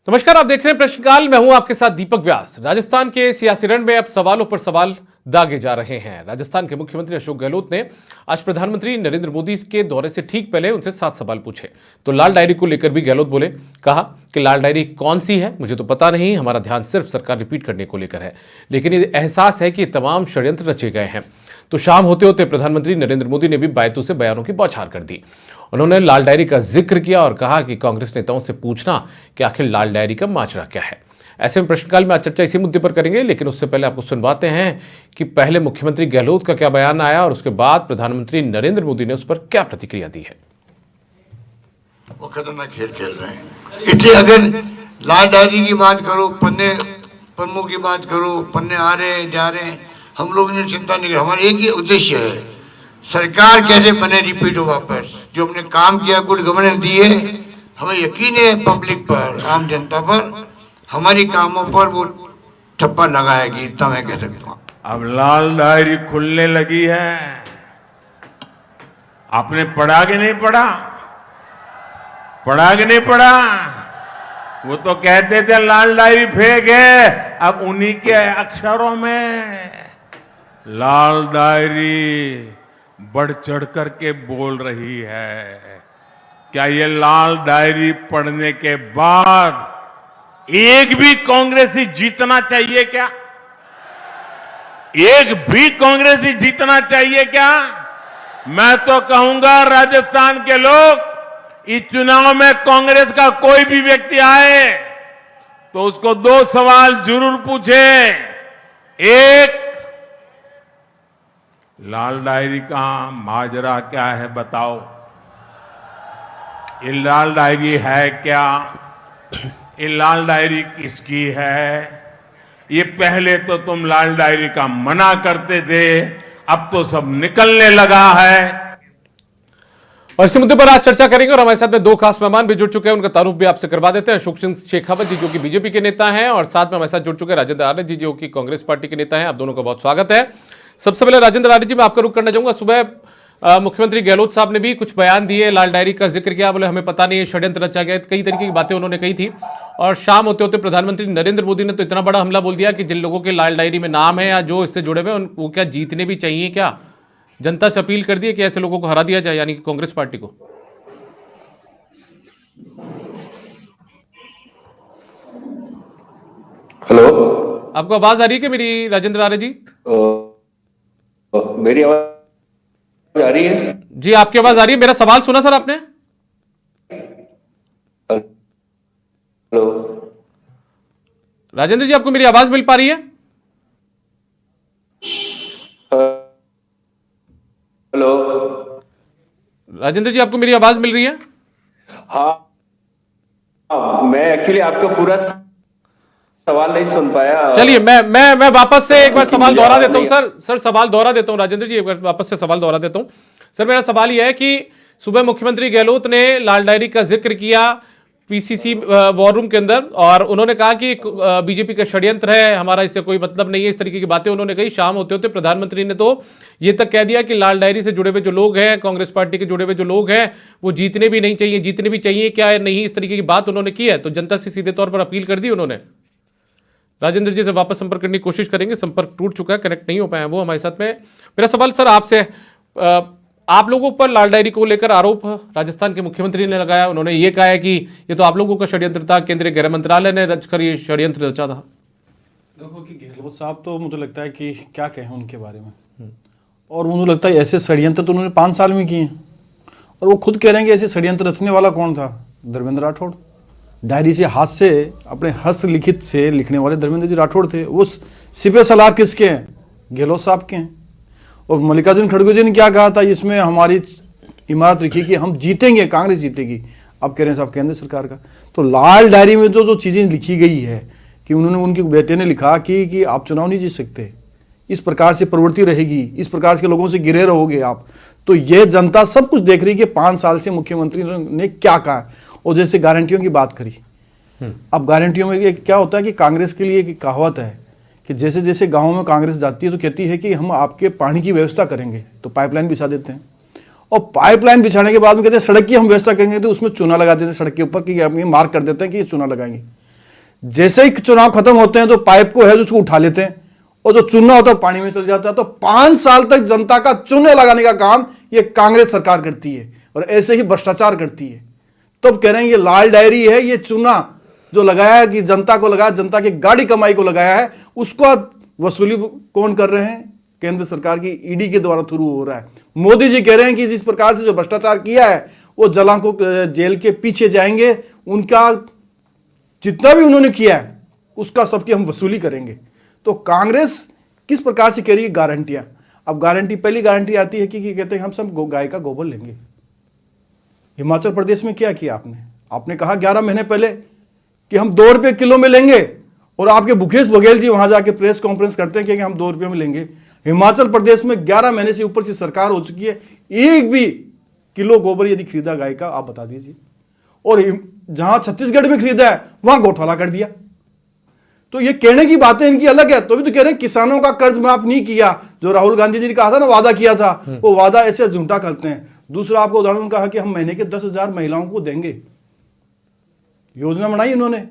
नमस्कार, आप देख रहे हैं प्रश्नकाल। मैं हूं आपके साथ दीपक व्यास। राजस्थान के सियासी रण में अब सवालों पर सवाल दागे जा रहे हैं। राजस्थान के मुख्यमंत्री अशोक गहलोत ने आज प्रधानमंत्री नरेंद्र मोदी के दौरे से ठीक पहले उनसे 7 सवाल पूछे। तो लाल डायरी को लेकर भी गहलोत बोले, कहा कि लाल डायरी कौन सी है मुझे तो पता नहीं, हमारा ध्यान सिर्फ सरकार रिपीट करने को लेकर है, लेकिन ये एहसास है कि तमाम षड्यंत्र रचे गए हैं। तो शाम होते होते प्रधानमंत्री नरेंद्र मोदी ने भी बायतू से बयानों की बौछार कर दी। उन्होंने लाल डायरी का जिक्र किया और कहा कि कांग्रेस नेताओं से पूछना कि आखिर लाल डायरी का माजरा क्या है। ऐसे में प्रश्नकाल में आज चर्चा इसी मुद्दे पर करेंगे, लेकिन उससे पहले आपको सुनवाते हैं कि पहले मुख्यमंत्री गहलोत का क्या बयान आया और उसके बाद प्रधानमंत्री नरेंद्र मोदी ने उस पर क्या प्रतिक्रिया दी है। वो खतरनाक खेल खेल रहे हैं। इसलिए अगर लाल डायरी की बात करो, पन्नों की बात करो, पन्ने आ रहे हैं जा रहे हैं, हम लोग ने चिंता नहीं की। हमारा एक ही उद्देश्य है, सरकार कैसे बने, रिपीट हो वापस। जो हमने काम किया, गुड गवर्नेंस दी है, हमें यकीन है पब्लिक पर, आम जनता पर, हमारी कामों पर वो ठप्पा लगाएगी, इतना मैं कह सकता हूँ। अब लाल डायरी खुलने लगी है। आपने पढ़ा कि नहीं पढ़ा? पढ़ा कि नहीं पढ़ा? वो तो कहते थे लाल डायरी फेक है, अब उन्हीं के अक्षरों में लाल डायरी बढ़ चढ़ करके बोल रही है। क्या ये लाल डायरी पढ़ने के बाद एक भी कांग्रेसी जीतना चाहिए क्या? एक भी कांग्रेसी जीतना चाहिए क्या? मैं तो कहूंगा राजस्थान के लोग, इस चुनाव में कांग्रेस का कोई भी व्यक्ति आए तो उसको 2 सवाल जरूर पूछें। एक, लाल डायरी का माजरा क्या है बताओ। ये लाल डायरी है क्या? ये लाल डायरी किसकी है? ये पहले तो तुम लाल डायरी का मना करते थे, अब तो सब निकलने लगा है। और इसी मुद्दे पर आज चर्चा करेंगे और हमारे साथ में 2 खास मेहमान भी जुड़ चुके हैं, उनका तारुफ भी आपसे करवा देते हैं। अशोक सिंह शेखावत जी, जो कि बीजेपी के नेता हैं, और साथ में हमारे साथ जुड़ चुके हैं राजेंद्र आर्य जी, जो कि कांग्रेस पार्टी के नेता हैं। आप दोनों का बहुत स्वागत है। सबसे पहले राजेंद्र आर्य जी, मैं आपका रुख करना चाहूंगा। सुबह मुख्यमंत्री गहलोत साहब ने भी कुछ बयान दिए, लाल डायरी का जिक्र किया, बोले हमें पता नहीं है, षड्यंत्र रचा गया, कई तरीके की बातें उन्होंने कही थी। और शाम होते होते प्रधानमंत्री नरेंद्र मोदी ने तो इतना बड़ा हमला बोल दिया कि जिन लोगों के लाल डायरी में नाम है या जो इससे जुड़े हुए हैं, वो क्या जीतने भी चाहिए क्या? जनता से अपील कर दी है कि ऐसे लोगों को हरा दिया जाए, यानी कि कांग्रेस पार्टी को। हेलो, आपको आवाज आ रही है क्या मेरी, राजेंद्र आर्य जी? मेरी आवाज आ रही है? जी, आपकी आवाज आ रही है। मेरा सवाल सुना सर आपने? हेलो राजेंद्र जी, आपको मेरी आवाज मिल पा रही है? हेलो राजेंद्र जी, आपको मेरी आवाज मिल रही है? हाँ, मैं एक्चुअली आपका पूरा सवाल नहीं सुन पाया। चलिए, मैं वापस से एक बार सवाल दोहरा देता हूं सर सवाल दोहरा देता हूं राजेंद्र जी, एक बार वापस से सवाल दोहरा देता हूं। सर, मेरा सवाल यह है कि सुबह मुख्यमंत्री गहलोत ने लाल डायरी का जिक्र किया पीसीसी वॉर रूम के अंदर, और उन्होंने कहा कि बीजेपी का षड्यंत्र है, हमारा इससे कोई मतलब नहीं है, इस तरीके की बातें उन्होंने कही। शाम होते होते प्रधानमंत्री ने तो ये तक कह दिया कि लाल डायरी से जुड़े हुए जो लोग हैं, कांग्रेस पार्टी के जुड़े हुए जो लोग हैं, वो जीतने भी नहीं चाहिए, जीतने भी चाहिए क्या नहीं, इस तरीके की बात उन्होंने की है। तो जनता से सीधे तौर पर अपील कर दी उन्होंने। राजेंद्र जी से वापस संपर्क करने की कोशिश करेंगे, संपर्क टूट चुका है, कनेक्ट नहीं हो पाए वो हमारे साथ में। मेरा सवाल सर आपसे, आप लोगों पर लाल डायरी को लेकर आरोप राजस्थान के मुख्यमंत्री ने लगाया। उन्होंने ये कहा है कि ये तो आप लोगों का षड्यंत्र था, केंद्रीय गृह मंत्रालय ने रचकर ये षड्यंत्र रचा था। देखो कि गहलोत साहब तो मुझे लगता है कि क्या कहें उनके बारे में, और मुझे लगता है ऐसे षड्यंत्र तो उन्होंने 5 साल में किए हैं, और वो खुद कह रहे हैं कि ऐसे षड्यंत्र रचने वाला कौन था? धर्मेंद्र राठौड़। डायरी से हाथ से अपने हस्तलिखित से लिखने वाले धर्मेंद्र जी राठौड़ थे। वो सिपह सलार किसके हैं? गहलोत साहब के हैं। और मल्लिकार्जुन खड़गे जी ने क्या कहा था, इसमें हमारी इमारत लिखी कि हम जीतेंगे, कांग्रेस जीतेगी। अब कह रहे हैं साहब केंद्र सरकार का। तो लाल डायरी में जो चीज़ें लिखी गई है कि उन्होंने, उनके बेटे ने लिखा कि आप चुनाव नहीं जीत सकते, इस प्रकार से प्रवृत्ति रहेगी, इस प्रकार के लोगों से घिरे रहोगे आप। तो ये जनता सब कुछ देख रही है कि 5 साल से मुख्यमंत्री ने क्या कहा, और जैसे गारंटियों की बात करी। अब गारंटियों में क्या होता है कि कांग्रेस के लिए एक कहावत है कि जैसे जैसे गाँव में कांग्रेस जाती है तो कहती है कि हम आपके पानी की व्यवस्था करेंगे, तो पाइपलाइन बिछा देते हैं। और पाइपलाइन बिछाने के बाद में कहते हैं सड़क की हम व्यवस्था करेंगे, तो उसमें चूना लगा देते हैं सड़क के ऊपर कि आप ये मार्क कर देते हैं कि ये चूना लगाएंगे। जैसे ही चुनाव खत्म होते हैं तो पाइप को है जो उसको उठा लेते हैं और जो चुनना होता है पानी में चल जाता है। तो 5 साल तक जनता का चुनने लगाने का काम ये कांग्रेस सरकार करती है और ऐसे ही भ्रष्टाचार करती है। तो कह रहे हैं ये लाल डायरी है, ये चुना जो लगाया है कि जनता को लगाया, जनता की गाड़ी कमाई को लगाया है, उसको वसूली कौन कर रहे हैं? केंद्र सरकार की ईडी के द्वारा थ्रू हो रहा है। मोदी जी कह रहे हैं कि जिस प्रकार से जो भ्रष्टाचार किया है वो जला को जेल के पीछे जाएंगे, उनका जितना भी उन्होंने किया है उसका सबकी हम वसूली करेंगे। तो कांग्रेस किस प्रकार से कह रही है गारंटियां। अब गारंटी, पहली गारंटी आती है कि कहते हैं हम सब गाय का गोबर लेंगे। हिमाचल प्रदेश में क्या किया आपने? आपने कहा 11 महीने पहले कि हम 2 रुपये किलो में लेंगे और आपके भूपेश बघेल जी वहां जाके प्रेस कॉन्फ्रेंस करते हैं कि हम 2 रुपये में लेंगे। हिमाचल प्रदेश में 11 महीने से ऊपर की सरकार हो चुकी है, एक भी किलो गोबर यदि खरीदा गाय का आप बता दीजिए। और जहां छत्तीसगढ़ में खरीदा है वहां घोटाला कर दिया। तो ये कहने की बातें इनकी अलग है, तो भी तो कह रहे हैं किसानों का कर्ज माफ नहीं किया, जो राहुल गांधी जी ने कहा था ना, वादा किया था, वो वादा ऐसे झूठा करते हैं। दूसरा आपको उदाहरण कहा कि हम महीने के 10,000 महिलाओं को देंगे, योजना बनाई उन्होंने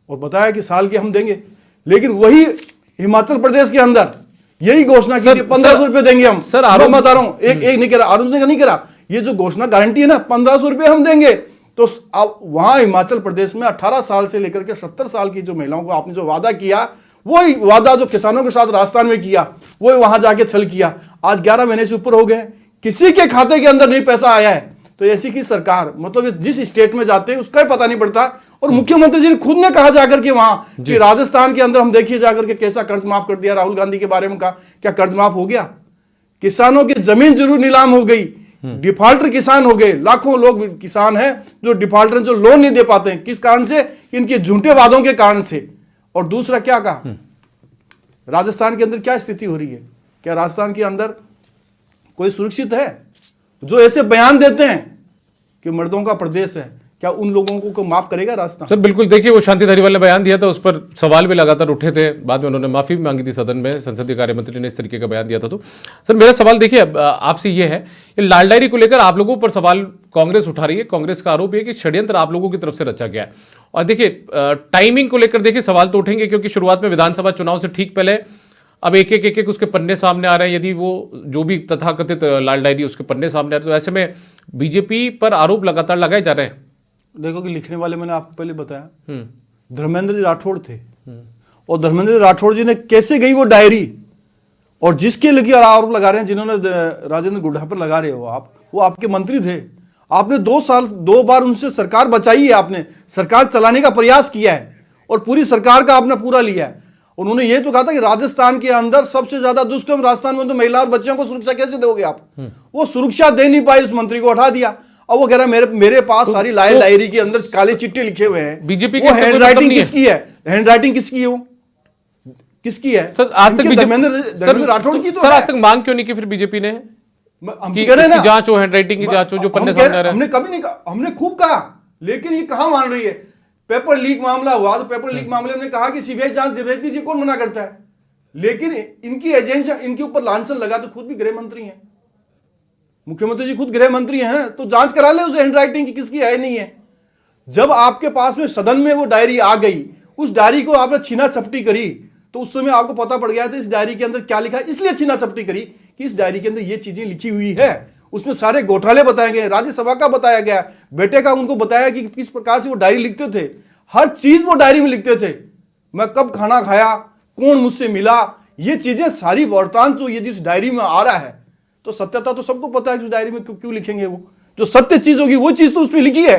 और बताया कि साल के हम देंगे। लेकिन वही हिमाचल प्रदेश के अंदर यही घोषणा की 1500 रुपए देंगे हम। सर मैं बता रहा हूं, एक नहीं कह रहा, आरोप नहीं कह रहा, ये जो घोषणा गारंटी है ना 1500 रुपए हम देंगे। तो अब वहां हिमाचल प्रदेश में 18 साल से लेकर के 70 साल की जो महिलाओं को आपने जो वादा किया, वही वादा जो किसानों के साथ राजस्थान में किया, वही वहां जाके छल किया। आज 11 महीने से ऊपर हो गए, किसी के खाते के अंदर नहीं पैसा आया है। तो ऐसी की सरकार, मतलब जिस स्टेट में जाते हैं उसका ही पता नहीं पड़ता। और मुख्यमंत्री जी ने खुद ने कहा जाकर के वहां कि राजस्थान के अंदर हम देखिए जाकर के कैसा कर्ज माफ कर दिया। राहुल गांधी के बारे में कहा, क्या कर्ज माफ हो गया? किसानों की जमीन जरूर नीलाम हो गई, डिफॉल्टर किसान हो गए। लाखों लोग किसान हैं जो डिफॉल्टर, जो लोन नहीं दे पाते हैं। किस कारण से? इनके झूठे वादों के कारण से। और दूसरा क्या कहा, राजस्थान के अंदर क्या स्थिति हो रही है? क्या राजस्थान के अंदर कोई सुरक्षित है? जो ऐसे बयान देते हैं कि मर्दों का प्रदेश है, क्या उन लोगों को माफ करेगा राजस्थान? सर बिल्कुल, देखिए वो शांति धारीवाल ने बयान दिया था, उस पर सवाल भी लगातार उठे थे, बाद में उन्होंने माफी भी मांगी थी सदन में, संसदीय कार्य मंत्री ने इस तरीके का बयान दिया था। तो सर मेरा सवाल देखिए आपसे ये है, ये लाल डायरी को लेकर आप लोगों पर सवाल कांग्रेस उठा रही है। कांग्रेस का आरोप है कि षड्यंत्र आप लोगों की तरफ से रचा गया है। और देखिए टाइमिंग को लेकर देखिए सवाल तो उठेंगे, क्योंकि शुरुआत में विधानसभा चुनाव से ठीक पहले अब एक एक उसके पन्ने सामने आ रहे हैं। यदि वो जो भी तथाकथित लाल डायरी उसके पन्ने सामने आ रहे हैं, तो ऐसे में बीजेपी पर आरोप लगातार लगाए जा रहे हैं। देखो कि लिखने वाले मैंने आपको पहले बताया धर्मेंद्र जी राठौड़ थे, और धर्मेंद्र राठौड़ जी ने कैसे गई वो डायरी, और जिसके लिए आरोप लगा रहे हैं, जिन्होंने राजेंद्र गुड्डा पर लगा रहे हो आप, वो आपके मंत्री थे। आपने 2 बार उनसे सरकार बचाई है, आपने सरकार चलाने का प्रयास किया है और पूरी सरकार का आपने पूरा लिया है। उन्होंने ये तो कहा था कि राजस्थान के अंदर सबसे ज्यादा दुष्कर्म राजस्थान में, तो महिला और बच्चों को सुरक्षा कैसे दोगे आप? वो सुरक्षा दे नहीं पाई, उस मंत्री को हटा दिया। अब वो कह रहा है मेरे पास सारी लाल डायरी के अंदर काले चिट्टे लिखे हुए हैं। बीजेपी वो हैंड राइटिंग किसकी है? हैंड राइटिंग किसकी है? वो किसकी है? सर आज तक धर्मेंद्र राठौड़ की तो सर आज तक मांग क्यों नहीं की फिर बीजेपी ने हम कि कह रहे हैं ना, जांच हो, हैंड राइटिंग की जांच हो, जो पन्ने सामने आ रहा है? हमने कभी नहीं कहा, हमने खूब कहा, लेकिन ये कहां मान रही है? पेपर लीक मामला हुआ तो पेपर लीक मामले में कहा कि सीबीआई जांच भेज दीजिए, कौन मना करता है? लेकिन इनकी एजेंसियां, इनके ऊपर लांछन लगा तो खुद भी गृह मंत्री हैं, मुख्यमंत्री जी खुद गृह मंत्री हैं, तो जांच करा ले उस हैंड राइटिंग की किसकी है नहीं है। जब आपके पास में सदन में वो डायरी आ गई, उस डायरी को आपने छीना चपटी करी, तो उस समय आपको पता पड़ गया था इस डायरी के अंदर क्या लिखा है। इसलिए छीना चपटी करी कि इस डायरी के अंदर ये चीजें लिखी हुई है, उसमें सारे घोटाले बताए गए, राज्यसभा का बताया गया, बेटे का उनको बताया कि किस प्रकार से वो डायरी लिखते थे, हर चीज वो डायरी में लिखते थे। मैं कब खाना खाया, कौन मुझसे मिला, ये चीजें सारी वर्तांत जो यदि उस डायरी में आ रहा है, तो सत्यता तो सबको पता है कि उस डायरी में क्यों लिखेंगे। वो जो सत्य चीज होगी वो चीज तो उसमें लिखी है।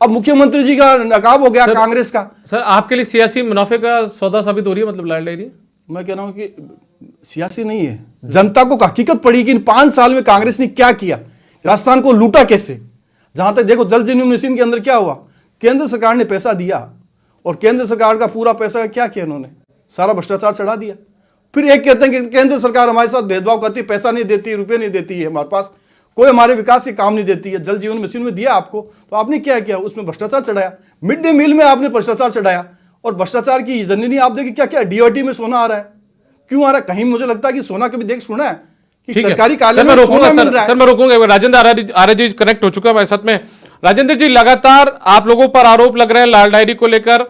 अब मुख्यमंत्री जी का नकाब हो गया कांग्रेस का। सर आपके लिए सियासी मुनाफे का सौदा साबित हो रही है, मतलब लाल डायरी? मैं कह रहा हूं कि सियासी नहीं है, जनता को हकीकत पड़ी कि इन 5 साल में कांग्रेस ने क्या किया, राजस्थान को लूटा कैसे। जहां तक देखो जल जीवन मिशन के अंदर क्या हुआ, केंद्र सरकार ने पैसा दिया और केंद्र सरकार का पूरा पैसा क्या किया उन्होंने, सारा भ्रष्टाचार चढ़ा दिया। फिर एक कहते हैं कि केंद्र सरकार हमारे साथ भेदभाव करती है, पैसा नहीं देती, रुपए नहीं देती है, हमारे पास कोई हमारे विकास के काम नहीं देती है। जल जीवन मिशन में दिया आपको, तो आपने क्या किया, उसमें भ्रष्टाचार चढ़ाया। मिड डे मील में आपने भ्रष्टाचार चढ़ाया, और भ्रष्टाचार की जननी आप देखिए क्या क्या डीओटी में सोना आ रहा है, क्यों आ रहा है? कहीं मुझे लगता है कि सोना कभी देख सुना है कि सरकारी कार्यालय में सोना मिल रहा है। सर मैं रोकूंगा, राजेंद्र आर्य जी कनेक्ट हो चुका है हमारे साथ में। राजेंद्र जी, लगातार आप लोगों पर आरोप लग रहे हैं लाल डायरी को लेकर,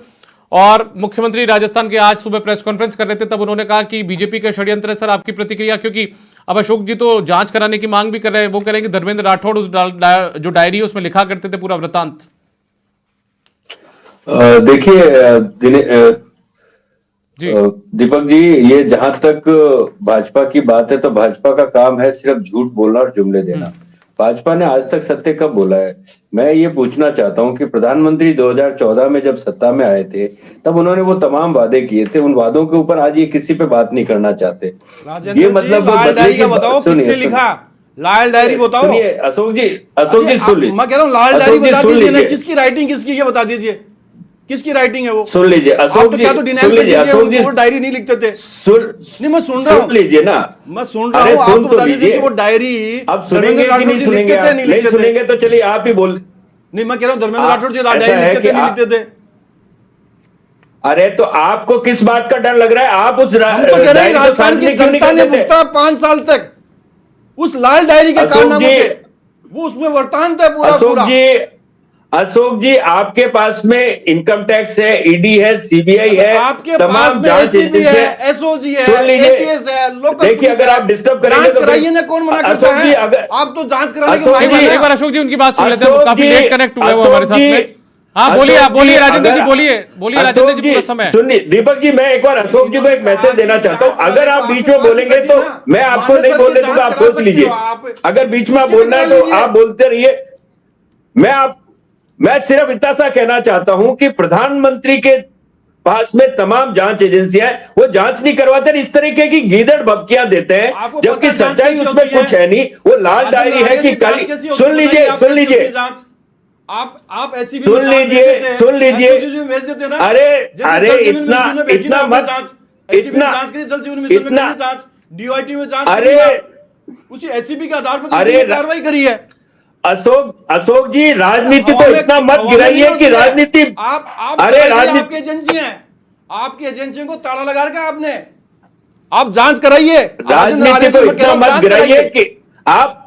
और मुख्यमंत्री राजस्थान के आज सुबह प्रेस कॉन्फ्रेंस कर रहे थे, तब उन्होंने कहा कि बीजेपी का षड्यंत्र है। सर, आपकी प्रतिक्रिया, क्योंकि अब अशोक जी तो जांच कराने की मांग भी कर रहे हैं। वो कह रहे हैं कि धर्मेंद्र राठौड़ उस जो डायरी है उसमें लिखा करते थे पूरा वृतांत। देखिए जी दीपक जी, ये जहां तक भाजपा की बात है तो भाजपा का काम है सिर्फ झूठ बोलना और जुमले देना। भाजपा ने आज तक सत्य कब बोला है? मैं ये पूछना चाहता हूं कि प्रधानमंत्री 2014 में जब सत्ता में आए थे तब उन्होंने वो तमाम वादे किए थे, उन वादों के ऊपर आज ये किसी पे बात नहीं करना चाहते। ये मतलब लाल डायरी का बताओ, किसने लिखा? लाल डायरी बताओ। सुनिए अशोक जी सुन लीजिए। मैं कह रहा हूँ लाल डायरी बता सुन दीजिए ना, लीजिए। किसकी राइटिंग किसकी, ये बता दीजिए किसकी राइटिंग है वो। सुन लीजिए आप अशोक तो जी, क्या तो डिनाई कर दीजिए, वो डायरी नहीं लिखते थे। नहीं, मैं सुन रहा हूँ, सुन लीजिए ना। मैं सुन रहा अरे हूँ। आप सुन तो तो बता दीजिए लीजिए। कि वो डायरी अब सुनेंगे कि नहीं सुनेंगे? आप नहीं सुनेंगे तो चलिए आप ही बोल। नहीं, मैं कह रहा हूँ धर्मेंद्र राठौड़ जी ऐसा डायरी है लिखते कि थे नहीं लिखते थे? अरे तो आपको किस बात का डर लग रहा है? आप उस हम तो कह रहे हैं डायरी को राजस्थान की सार्वजनिक क्यों नहीं जनता ने कर देते? भुगता 5 साल तक उस लाल डायरी के अशोक कारनामों जी, से। वो उसमें वृतांत है पूरा पूरा। अशोक जी आपके पास में इनकम टैक्स है, ईडी है, सीबीआई है, आपके पास तमाम में जांच एसीबी एजेंसी है, एसओजी है, सुन लीजिए। एटीएस है, लोकल देखिए, पुलिस अगर है। आप डिस्टर्ब करेंगे जांच तो कराइए ना, कौन मना करता अशोक जी, है? अगर आप तो जांच कराने के अशोक माहिर जी, हैं एक ना। बार अशोक जी उनकी बात सुन लेते हैं, वो अशोक काफी जी, लेट कनेक्ट हुए वो हमारे साथ अशोक में। जी, हाँ बोलिए, आप बोलिए अशोक राजेंद्र जी, अगर- बोलिए राजेंद्र जी, पूरा समय है। सुनिए दीपक जी, मैं एक बार अशोक जी को एक मैसेज देना चाहता हूं। अगर आप बीच में बोलेंगे तो मैं आपको नहीं बोलने दूंगा, आप सोच लीजिए। अगर बीच में बोलना है तो आप बोलते रहिए। मैं सिर्फ इतना सा कहना चाहता हूं कि प्रधानमंत्री के पास में तमाम जांच एजेंसियां हैं, वो जांच नहीं करवाते, इस तरीके की गीदड़ भपकियां देते हैं, आपको जबकि पता जांच सच्चाई कैसी उसमें होती है? कुछ है नहीं। वो लाल डायरी है कि काली। सुन लीजिए सुन लीजिए आप ऐसी भी सुन लीजिए सुन लीजिए। भेज देते ना। अरे जैसे अरे जल जीवन इतना मिशन में भेजी ना इतना आपने मत जांच, एसीबी ने इतना जांच करी, जल जीवन मिशन में इतना करी जांच, डीओआईटी में जांच अरे करी ना। उसी एसीबी के आधार पर तो अरे उन्होंने कार्रवाई करी है। अशोक जी, राजनीति को हवा में- इतना मत हवा में गिराइए नहीं कि होती है। राजनीति आप अरे आपकी राजनीति एजेंसी है, आपकी एजेंसियों को ताला लगा रखा है आपने। आप जांच कराइए, राजनीति को इतना मत गिराइए कि आप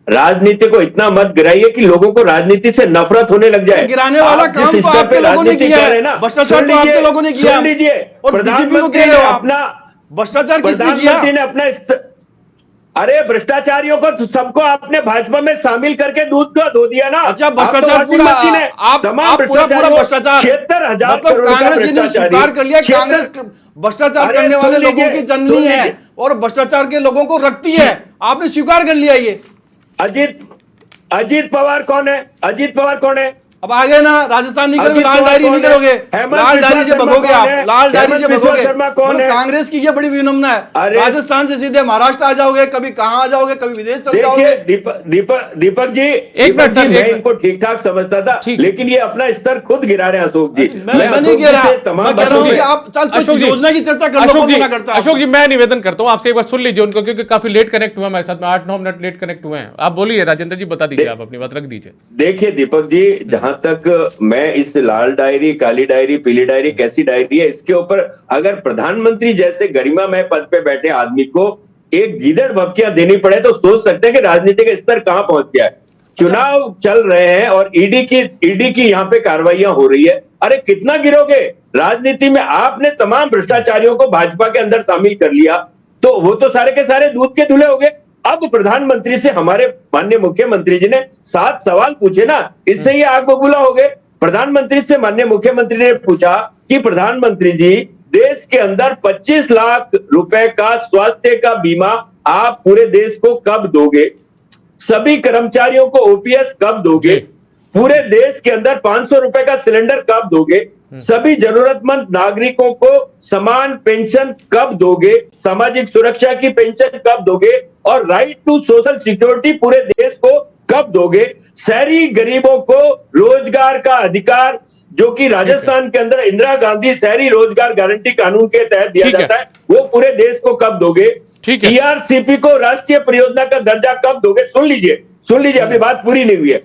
राजनीति को इतना मत गिराइए कि लोगों को राजनीति से नफरत होने लग जाए। गिराने वाला आप काम जिस तो स्तर आपके पे लोगों ने राजनीति किया कर रहे है, हैं ना, भ्रष्टाचार सुन तो आपके लीजिए, लोगों ने किया। सुन लीजिए। और बीजेपी को कह रहे हो आप, भ्रष्टाचार किसने किया? प्रधानमंत्री ने अपना अरे भ्रष्टाचारियों को सबको आपने भाजपा में शामिल करके दूध का धो दिया ना। अच्छा, आप तो भ्रष्टाचार वॉशिंग पूरा मशीन है। तमाम आप पूरा भ्रष्टाचारियों, भ्रष्टाचार 76,000 मतलब करोड़ का कांग्रेस ने भ्रष्टाचारी। स्वीकार कर लिया, 76 कांग्रेस भ्रष्टाचार अरे करने वाले सुन लोगों लीजिए, की जननी सुन है लीजिए। और भ्रष्टाचार के लोगों को रखती है। आपने स्वीकार कर लिया ये। अजीत पवार कौन है? अजीत पवार कौन है? अब आ गए ना, राजस्थान नहीं करोगे, अजीत लाल पवार डायरी कौन नहीं है? करोगे, हेमंत लाल बिस्वा डायरी से शर्मा भगोगे कौन आप, है? लाल डायरी से हेमंत बिस्वा भगोगे। शर्मा कौन मतलब है? कांग्रेस की ये बड़ी विनम्रता है। अरे- राजस्थान से सीधे महाराष्ट्र आ जाओगे, कभी कहां आ जाओगे, कभी विदेश चले देखिए जाओगे। दीपक जी, मिनट सर, मैं एक इनको ठीक ठाक समझता था, ठीक। लेकिन ये अपना स्तर खुद गिरा रहे हैं अशोक जी। मैं नहीं अशोक कह जी रहा, से तमाम मैं कह रहा हूं कि आप चल अशोक कुछ जी, योजना की चर्चा कर लो, अशोक कौन जी, मना करता है? अशोक जी, मैं निवेदन करता हूं आपसे, एक बार सुन लीजिए उनको, क्योंकि काफी लेट कनेक्ट हुआ हमारे साथ में, 8-9 मिनट लेट कनेक्ट हुए हैं। आप बोलिए राजेंद्र जी, बता दीजिए, आप अपनी बात रख दीजिए। देखिए दीपक जी, जहां तक मैं इस लाल डायरी, काली डायरी, पीली डायरी कैसी डायरी है, इसके ऊपर अगर प्रधानमंत्री जैसे गरिमामय पद पे बैठे आदमी को एक गीदड़ भपकियां देनी पड़े तो सोच सकते हैं कि राजनीति का स्तर कहां पहुंच गया है। चुनाव चल रहे हैं और ईडी की यहां पे कार्रवाइयां हो रही है। अरे कितना गिरोगे राजनीति में? आपने तमाम भ्रष्टाचारियों को भाजपा के अंदर शामिल कर लिया, तो वो तो सारे के सारे दूध के धुले हो गए। अब प्रधानमंत्री से हमारे माननीय मुख्यमंत्री जी ने 7 सवाल पूछे ना, इससे ही आग बबूला हो गए। प्रधानमंत्री से माननीय मुख्यमंत्री ने पूछा कि प्रधानमंत्री जी, देश के अंदर 25 लाख रुपए का स्वास्थ्य का बीमा आप पूरे देश को कब दोगे? सभी कर्मचारियों को ओपीएस कब दोगे? पूरे देश के अंदर 500 रुपए का सिलेंडर कब दोगे? सभी जरूरतमंद नागरिकों को समान पेंशन कब दोगे? सामाजिक सुरक्षा की पेंशन कब दोगे? और राइट टू सोशल सिक्योरिटी पूरे देश को कब दोगे? शहरी गरीबों को रोजगार का अधिकार, जो कि राजस्थान के अंदर इंदिरा गांधी शहरी रोजगार गारंटी कानून के तहत दिया जाता है, वो पूरे देश को कब दोगे? ठीक है। ईआरसीपी को राष्ट्रीय परियोजना का दर्जा कब दोगे? सुन लीजिए, अभी बात पूरी नहीं हुई है।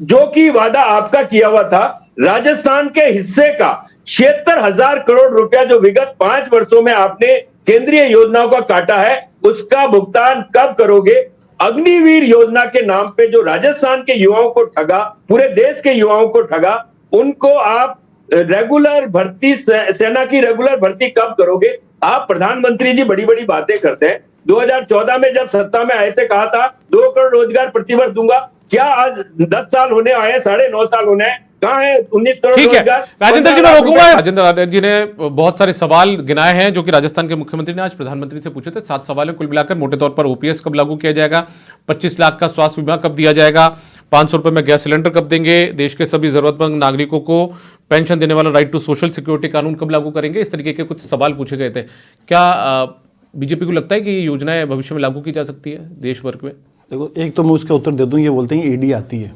जो कि वादा आपका किया हुआ था, राजस्थान के हिस्से का 76,000 करोड़ रुपया जो विगत 5 वर्षों में आपने केंद्रीय योजनाओं का काटा है, उसका भुगतान कब करोगे? अग्निवीर योजना के नाम पे जो राजस्थान के युवाओं को ठगा, पूरे देश के युवाओं को ठगा, उनको आप रेगुलर भर्ती, सेना की रेगुलर भर्ती कब करोगे? आप प्रधानमंत्री जी बड़ी बड़ी बातें करते हैं। 2014 में जब सत्ता में आए थे कहा था 2 करोड़ रोजगार प्रतिवर्ष दूंगा। क्या आज 10 साल होने आए, 9.5 साल होने आए, कहाँ है 19 करोड़ ठीक है रोजगार? राजेंद्र जी, मैं रोकूंगा। राजेंद्र जी ने बहुत सारे सवाल गिनाए हैं जो कि राजस्थान के मुख्यमंत्री ने आज प्रधानमंत्री से पूछे थे। 7 सवाल है कुल मिलाकर। मोटे तौर पर ओपीएस कब लागू किया जाएगा, 25 लाख का स्वास्थ्य बीमा कब दिया जाएगा, 500 रुपए में गैस सिलेंडर कब देंगे, देश के सभी जरूरतमंद नागरिकों को पेंशन देने वाला राइट टू सोशल सिक्योरिटी कानून कब लागू करेंगे, इस तरीके के कुछ सवाल पूछे गए थे। क्या बीजेपी को लगता है कि ये योजनाएं भविष्य में लागू की जा सकती है देश भर में? देखो, एक तो मैं उसका उत्तर दे दूं, ये बोलते हैं ईडी आती है,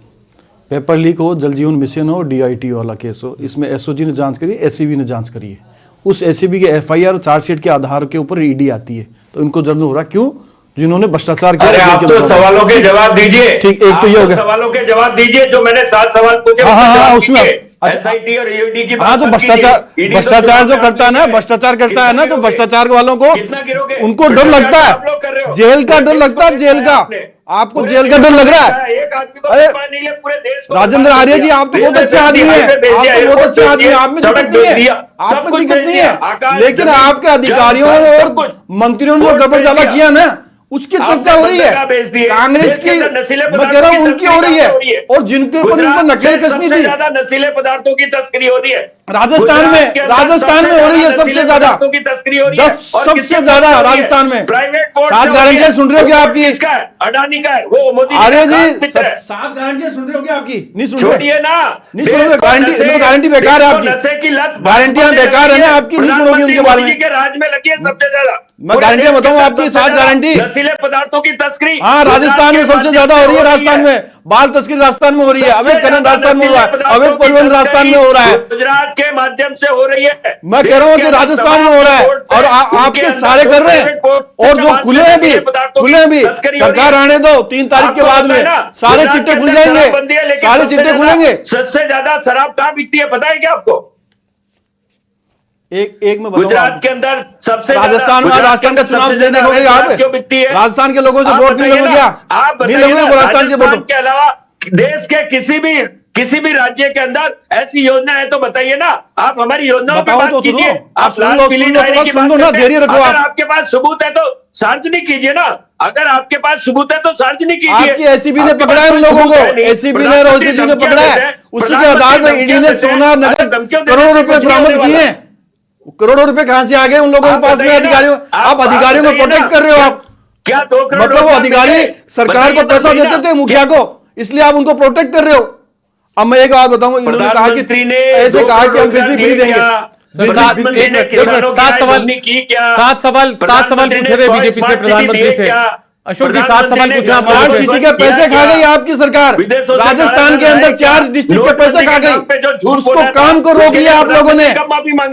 पेपर लीक हो, जल जीवन मिशन हो, डीआईटी वाला केस हो, इसमें एसओजी ने जांच करी, एसीबी ने जांच करी है। उस एसीबी के एफआईआर और चार्जशीट के आधार के ऊपर ईडी आती है, तो इनको जल्द हो रहा क्यों? जिन्होंने भ्रष्टाचार किया। अरे आप तो सवालों के जवाब दीजिए। ठीक, एक तो ये हो गया, सवालों के जवाब दीजिए जो मैंने 7 सवाल पूछे। हाँ, उसमें एसआईटी और ईडी की हाँ, तो भ्रष्टाचार जो करता है ना, भ्रष्टाचार करता है ना, तो भ्ष्टाचार वालों को उनको डर लगता है, जेल का डर लगता है, जेल का। आपको जेल का डर लग रहा है? एक आदमी को नहीं ले, पूरे देश को। राजेंद्र आर्य जी, आप तो बहुत अच्छे आदमी हैं, आप तो बहुत अच्छे आदमी हैं, आप में दिक्कत नहीं है, आप में दिक्कत नहीं है, लेकिन आपके अधिकारियों और मंत्रियों ने जो गबरजाला किया ना, उसकी चर्चा हो रही है। कांग्रेस की, मैं कह रहा हूं, उनकी हो रही है, और जिनके ऊपर उन पर नकेल कसनी थी। ज्यादा नशीले पदार्थों की तस्करी हो रही है राजस्थान में हो रही है सबसे ज्यादा की तस्करी हो रही है, 10 सबसे ज्यादा राजस्थान में। प्राइवेट 7 गारंटियां सुन रहे हो क्या आपकी? अडानी का है वो, मोदी। अरे जी, 7 गारंटियां सुन रहे हो क्या आपकी? नहीं सुन रहे, छोड़िए ना, नहीं सुनोगे। गारंटी बेकार है आपकी, नशे की लत, गारंटियां बेकार है ना आपकी, नहीं सुनोगे उनके बारे में। राज में लगी है सबसे ज्यादा। मैं गारंटियां बताऊं आपकी, 7 गारंटी। नशीले पदार्थों की तस्करी, हाँ, राजस्थान में सबसे ज्यादा हो रही है। राजस्थान में बाल तस्करी राजस्थान में हो रही है, अवैध खनन राजस्थान में हो रहा है, अवैध परिवहन राजस्थान में हो रहा है, गुजरात के माध्यम से हो रही है। मैं कह रहा हूं कि राजस्थान में हो रहा है, और आपके सारे कर रहे हैं, और जो खुले हैं भी, सरकार आने दो, 3 तारीख के बाद में सारे चिट्टे खुल जाएंगे, सारे चिट्टे खुलेंगे। सबसे ज्यादा शराब कहाँ बिकती है पता है क्या आपको? एक में गुजरात के अंदर सबसे राजस्थान में, राजस्थान का चुनाव देखोगे आप, क्यों बिकती है? राजस्थान के लोगों से वोट नहीं लगेगा, आप नहीं लगेगा राजस्थान के वोट के अलावा देश के किसी भी राज्य के अंदर ऐसी योजना है तो बताइए ना। आप हमारी योजनाओं की बात कीजिए, आप लाल पीली डायरी की बात करते हैं। अगर आपके पास सबूत है तो सार्वजनिक कीजिए ना, अगर आपके पास सबूत है तो सार्वजनिक कीजिए। आपकी एसीबी ने पकड़ा है उन लोगों को, एसीबी ने, रोजी ने पकड़ा है, उसी के आधार पर ईडी ने सोना, नकद, करोड़ों रुपए बरामद किए हैं। करोड़ों रुपए कहां से आ गए उन लोगों के पास में? अधिकारियों, आप अधिकारियों को प्रोटेक्ट कर रहे हो आप क्या? 2 करोड़ मतलब वो अधिकारी सरकार को पैसा देते थे, मुखिया को, इसलिए आप उनको प्रोटेक्ट कर रहे हो। अब मैं एक बात बताऊंगा, इन्होंने कहा कि ऐसे कहा कि हम बिजली फ्री देंगे। 7 सवाल पूछे थे बीजेपी से प्रधानमंत्री से। अशोक जी, 7 सवाल पूछे। स्मार्ट सिटी के पैसे खा गई आपकी सरकार, राजस्थान के अंदर 4 डिस्ट्रिक्ट के पैसे खा गई, उसको काम को रोक लिया आप लोगों ने।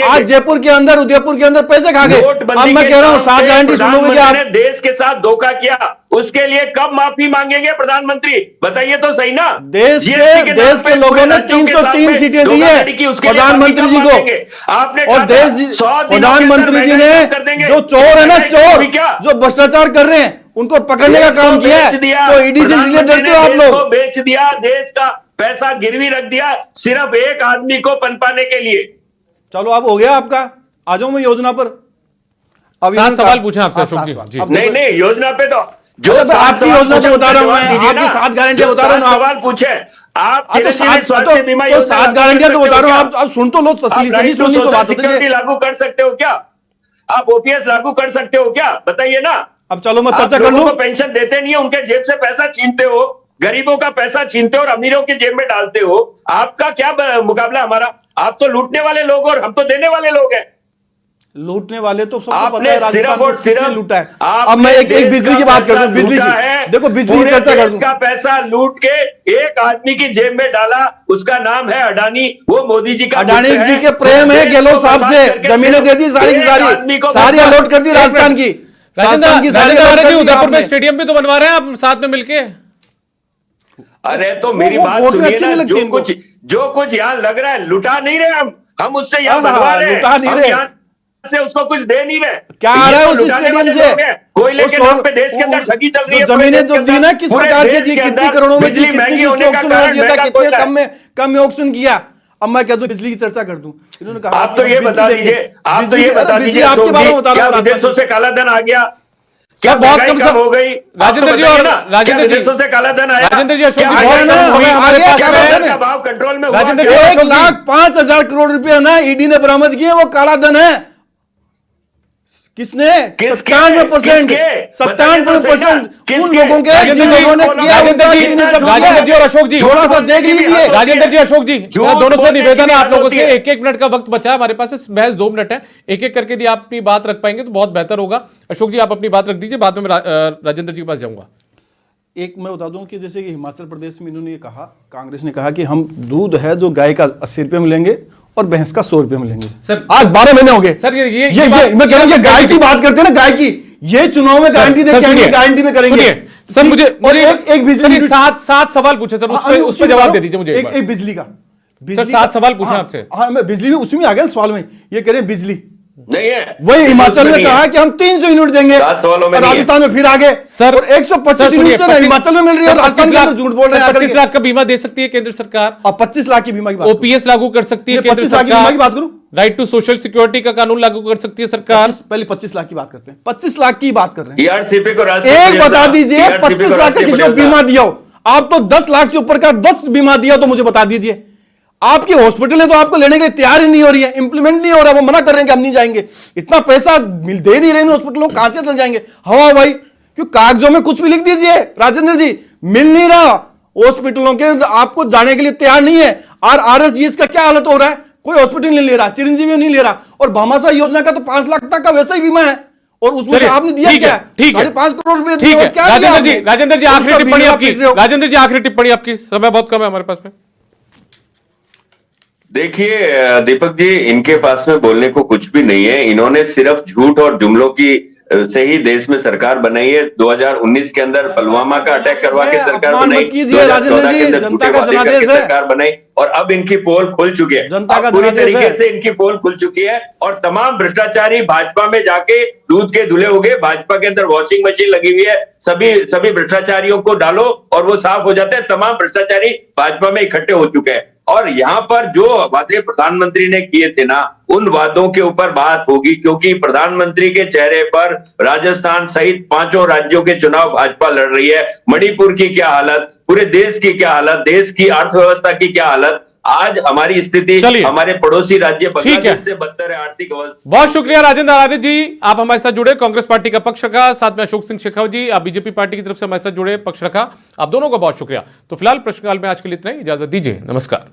आज जयपुर के अंदर, उदयपुर के अंदर पैसे खा गए। अब मैं कह रहा हूँ 7 गारंटी सुनोगे क्या आप? देश के साथ धोखा किया, उसके लिए कब माफी मांगेंगे प्रधानमंत्री? बताइए तो सही ना। देश के लोगों ने 303 सीटें दी है प्रधानमंत्री जी को, आपने, और प्रधानमंत्री जी ने जो चोर है ना, चोर जो भ्रष्टाचार कर रहे हैं, उनको पकड़ने का काम किया है। तो ईडी से इसलिए डरते हो आप लोग? बेच दिया, देश का पैसा गिरवी रख दिया सिर्फ एक आदमी को पनपाने के लिए। चलो, अब हो गया आपका, आ जाऊं मैं योजना पर। अब 7 सवाल पूछे आपसे अशोक जी। नहीं, योजना पे तो जो आपकी योजना पे बता रहा हूं मैं, आपकी 7 गारंटियां बता रहा हूं। सवाल पूछे आप, तो 7 गारंटियां तो बता रहा हूं, आप सुन तो लो, तसल्ली से नहीं सुननी तो बात होती है। लागू कर सकते हो क्या आप? ओपीएस लागू कर सकते हो क्या? बताइए ना। अब चलो मैं चर्चा कर लूं। पेंशन देते नहीं है, उनके जेब से पैसा छीनते हो, गरीबों का पैसा छीनते हो और अमीरों की जेब में डालते हो। आपका क्या मुकाबला हमारा? आप तो लूटने वाले लोग और हम तो देने वाले लोग हैं। लूटने वाले तो सबको पता है राजस्थान में किसने लूटा है। अब मैं एक बिजली की बात कर दूं, बिजली की, देखो बिजली की चर्चा कर दूं। का पैसा लूट के एक आदमी की जेब में डाला, उसका नाम है अडानी, वो मोदी जी का, अडानी जी के प्रेम है गहलोत साहब से, जमीनें दे दी सारी की सारी अलॉट कर दी राजस्थान की। उदयपुर में स्टेडियम भी तो बनवा रहे हैं आप साथ में मिलके। अरे तो मेरी बात सुनिए ना, जो कुछ यहाँ लग रहा है, लुटा नहीं रहे हम उससे यहाँ बनवा रहे हैं, लुटा नहीं रहे से उसको कुछ दे नहीं रहे। क्या आ रहा है उस स्टेडियम से? कोयले के नाम पे देश के अंदर ठगी चल रही है। जमीनें जो दी ना, किस प्रकार से दी, कितनी करोड़ों में दी, कितनी ऑक्शन किया था, कितने कम में ऑक्शन किया। अब मैं कह दूं बिजली की चर्चा कर दूं, इन्होंने कहा आप तो ये बता दीजिए, आप तो ये बता दीजिए, आपके बारे में बता क्या रहा हूं, विदेशों से काला धन आ गया, क्या बहुत महंगाई कम कम हो गई, राजेंद्र जी और राजेंद्र जी, विदेशों से काला धन आया, राजेंद्र जी, अशोक क्या जी, आया बहुत ना? कम समय हमारे आगे पास क्या है। बात है? का भाव कंट्रोल में हुआ राजेंद्र क्या? जी, 1,05,000 करोड़ रुपए ना ईडी ने बरामद किए, वो काला धन है। किसने? किसके? 97%, किसके? 97% उन किसके? लोगों के राजेंद्र जिन जी, लोगों ने किया, राजेंद्र उनका जी, ईडी ने जब्त किया। राजेंद्र जी और अशोक जी, थोड़ा सा देख लीजिए। राजेंद्र जी, अशोक जी, झूठ मेरा दोनों से बोलने की निवेदन है भी आप लोगों आदत से, है। एक एक मिनट का वक्त बचा है हमारे पास, महज 2 मिनट है, एक एक करके यदि आप अपनी बात रख पाएंगे तो बहुत बेहतर होगा। अशोक जी, आप अपनी बात रख दीजिए, बाद में मैं राजेंद्र जी के पास जाऊंगा। एक मैं बता दूं कि जैसे कि हिमाचल प्रदेश में इन्होंने ये कहा, कांग्रेस ने कहा कि हम दूध है जो गाय का 80 रुपये में लेंगे और भैंस का 100 रुपये में लेंगे। सर, आज 12 महीने हो गए सर, ये मैं कह रहा हूं कि गाय की बात करते हैं ना, गाय की, ये चुनाव में गारंटी दे के आएंगे, गारंटी में करेंगे। सर, मुझे और एक बिजली, 7 सवाल पूछे सर, उस पर जवाब दे दीजिए मुझे एक बार। एक बिजली का, सर, 7 सवाल पूछे आपसे। हाँ, मैं बिजली में उसी में आ गया सवाल में, ये कह रहे हैं बिजली, नहीं है, वही हिमाचल में नहीं कहा है। है कि हम 300 यूनिट देंगे, 7 सवालों में और नहीं है। राजस्थान में फिर आगे सर, और 125 यूनिट से हिमाचल में मिल रही है, और राजस्थान के अंदर झूठ बोल रहे हैं। 25 लाख का बीमा दे सकती है केंद्र सरकार, और 25 लाख की बीमा की बात, ओपीएस लागू कर सकती है केंद्र 25 लाख की बीमा की बात सरकार, करूं, राइट टू सोशल सिक्योरिटी का कानून लागू कर सकती है सरकार। पहले 25 लाख की बात करते हैं, 25 लाख की बात कर रहे हैं। टीआरसीपी को राष्ट्रीय एक परियोजना, बता दीजिए, TRCP 25 लाख का राष्ट्रीय किसी को परियोजना। बीमा दिया हो, आप तो 10 लाख से ऊपर का 10 बीमा दिया तो मुझे बता दीजिए। आपकी हॉस्पिटलें तो आपको लेने के लिए तैयार ही नहीं हो रही है, इंप्लीमेंट नहीं हो रहा, वो मना कर रहे हैं कि हम नहीं जाएंगे, इतना पैसा दे नहीं रहे हैं हॉस्पिटलों, कहां से चल जाएंगे? हवा भाई, क्यों कागजों में कुछ भी लिख दीजिए राजेंद्र जी, मिल नहीं रहा, हॉस्पिटलों के आपको जाने के लिए तैयार नहीं है। और RSGS का क्या हालत हो रहा है, कोई हॉस्पिटल नहीं ले रहा, चिरंजीवी नहीं ले रहा, और भामाशाह योजना का तो 5 लाख तक का वैसा ही बीमा है, और उसमें से आपने दिया क्या? ठीक है, 5.5 करोड़ रुपए ठीक है। क्या दिया आपने? राजेंद्र जी, आखिरी उसका टिप्पणी बीमा आपकी, पीट रहे हो। राजेंद्र जी, आखिरी टिप्पणी आपकी, समय बहुत कम है हमारे पास में। देखिए दीपक जी, इनके पास में बोलने को कुछ भी नहीं है, इन्होंने सिर्फ झूठ और जुमलों की से ही देश में सरकार बनाई है। 2019 के अंदर पुलवामा का अटैक करवा के सरकार अपमान बनाई, मत कीजिए राजेंद्र जी, जनता का जनादेश है, सरकार बनाई, और अब इनकी पोल खुल चुकी है, जनता का अब पूरी जनादेश तरीके है। से इनकी पोल खुल चुकी है, और तमाम भ्रष्टाचारी भाजपा में जाके दूध के धुले हो गए। भाजपा के अंदर वॉशिंग मशीन लगी हुई है, सभी भ्रष्टाचारियों को डालो और वो साफ हो जाते हैं। तमाम भ्रष्टाचारी भाजपा में इकट्ठे हो चुके हैं, और यहाँ पर जो वादे प्रधानमंत्री ने किए थे ना, उन वादों के ऊपर बात होगी, क्योंकि प्रधानमंत्री के चेहरे पर राजस्थान सहित 5 राज्यों के चुनाव भाजपा लड़ रही है। मणिपुर की क्या हालत, पूरे देश की क्या हालत, देश की अर्थव्यवस्था की क्या हालत, आज हमारी स्थिति हमारे पड़ोसी राज्य बांग्लादेश से बदतर है आर्थिक अवस्था। बहुत शुक्रिया राजेंद्र आर्य जी, आप हमारे साथ जुड़े, कांग्रेस पार्टी का पक्ष रखा, साथ में अशोक सिंह शेखावत जी, आप बीजेपी पार्टी की तरफ से हमारे साथ जुड़े, पक्ष रखा, आप दोनों का बहुत शुक्रिया। तो फिलहाल प्रश्नकाल में आज के लिए इतना ही, इजाजत दीजिए, नमस्कार।